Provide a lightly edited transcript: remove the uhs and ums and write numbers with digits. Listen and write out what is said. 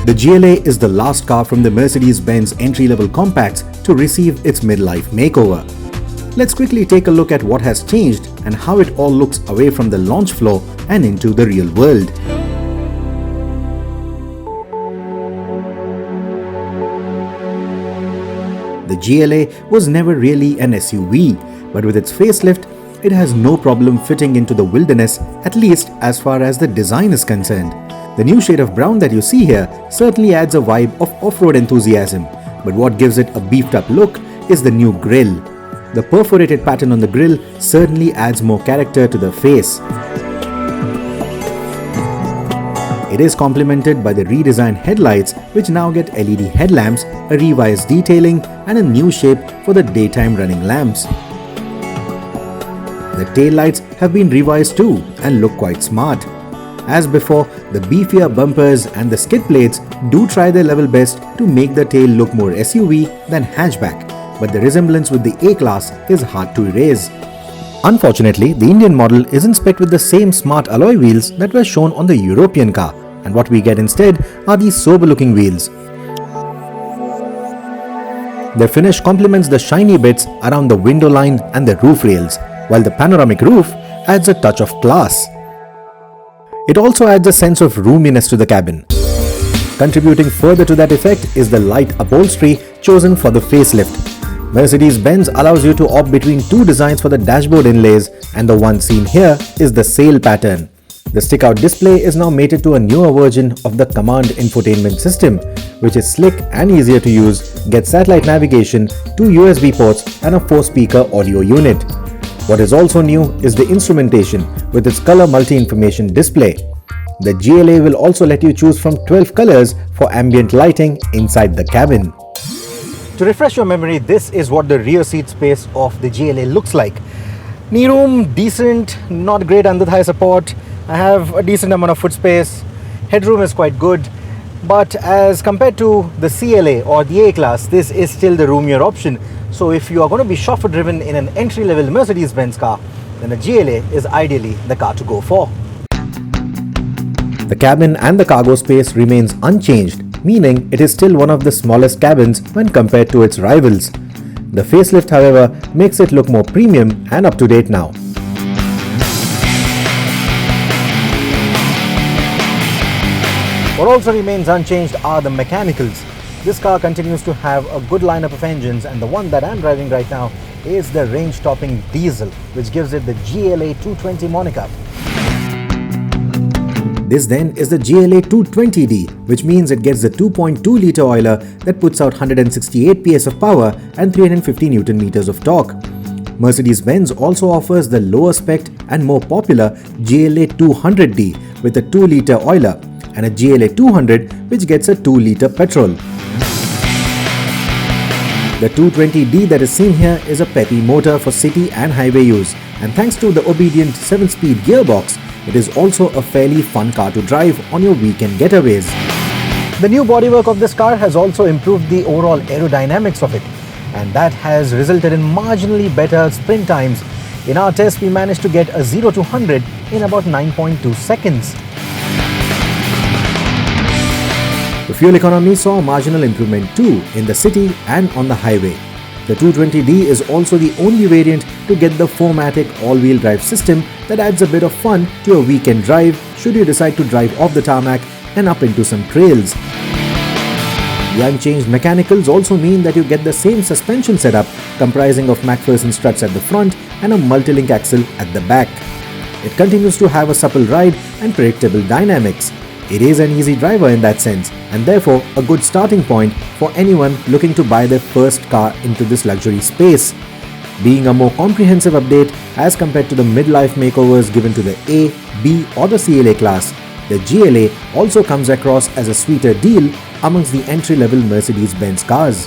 The GLA is the last car from the Mercedes-Benz entry-level compacts to receive its midlife makeover. Let's quickly take a look at what has changed and how it all looks away from the launch floor and into the real world. The GLA was never really an SUV, but with its facelift, it has no problem fitting into the wilderness, at least as far as the design is concerned. The new shade of brown that you see here certainly adds a vibe of off-road enthusiasm, but what gives it a beefed-up look is the new grille. The perforated pattern on the grille certainly adds more character to the face. It is complemented by the redesigned headlights, which now get LED headlamps, a revised detailing, and a new shape for the daytime running lamps. The taillights have been revised too and look quite smart. As before, the beefier bumpers and the skid plates do try their level best to make the tail look more SUV than hatchback, but the resemblance with the A-Class is hard to erase. Unfortunately, the Indian model isn't spec'd with the same smart alloy wheels that were shown on the European car, and what we get instead are these sober-looking wheels. Their finish complements the shiny bits around the window line and the roof rails, while the panoramic roof adds a touch of class. It also adds a sense of roominess to the cabin. Contributing further to that effect is the light upholstery chosen for the facelift. Mercedes-Benz allows you to opt between two designs for the dashboard inlays, and the one seen here is the sail pattern. The stick-out display is now mated to a newer version of the Command infotainment system, which is slick and easier to use, gets satellite navigation, 2 USB ports and a 4-speaker audio unit. What is also new is the instrumentation with its color multi-information display. The GLA will also let you choose from 12 colors for ambient lighting inside the cabin. To refresh your memory, this is what the rear seat space of the GLA looks like. Knee room, decent, not great under thigh support. I have a decent amount of foot space. Headroom is quite good. But as compared to the CLA or the A-Class, this is still the roomier option. So if you are going to be chauffeur driven in an entry-level Mercedes-Benz car, then the GLA is ideally the car to go for. The cabin and the cargo space remains unchanged, meaning it is still one of the smallest cabins when compared to its rivals. The facelift, however, makes it look more premium and up-to-date now. What also remains unchanged are the mechanicals. This car continues to have a good lineup of engines, and the one that I'm driving right now is the range-topping diesel, which gives it the GLA 220 moniker. This then is the GLA 220D, which means it gets the 2.2-litre oiler that puts out 168 PS of power and 350 Nm of torque. Mercedes-Benz also offers the lower spec and more popular GLA 200D with a 2-litre oiler, and a GLA 200 which gets a 2-litre petrol. The 220D that is seen here is a peppy motor for city and highway use, and thanks to the obedient 7-speed gearbox, it is also a fairly fun car to drive on your weekend getaways. The new bodywork of this car has also improved the overall aerodynamics of it, and that has resulted in marginally better sprint times. In our test, we managed to get a 0 to 100 in about 9.2 seconds. The fuel economy saw a marginal improvement too in the city and on the highway. The 220D is also the only variant to get the 4MATIC all-wheel drive system that adds a bit of fun to your weekend drive should you decide to drive off the tarmac and up into some trails. The unchanged mechanicals also mean that you get the same suspension setup comprising of McPherson struts at the front and a multi-link axle at the back. It continues to have a supple ride and predictable dynamics. It is an easy driver in that sense, and therefore a good starting point for anyone looking to buy their first car into this luxury space. Being a more comprehensive update as compared to the midlife makeovers given to the A, B or the CLA class, the GLA also comes across as a sweeter deal amongst the entry-level Mercedes-Benz cars.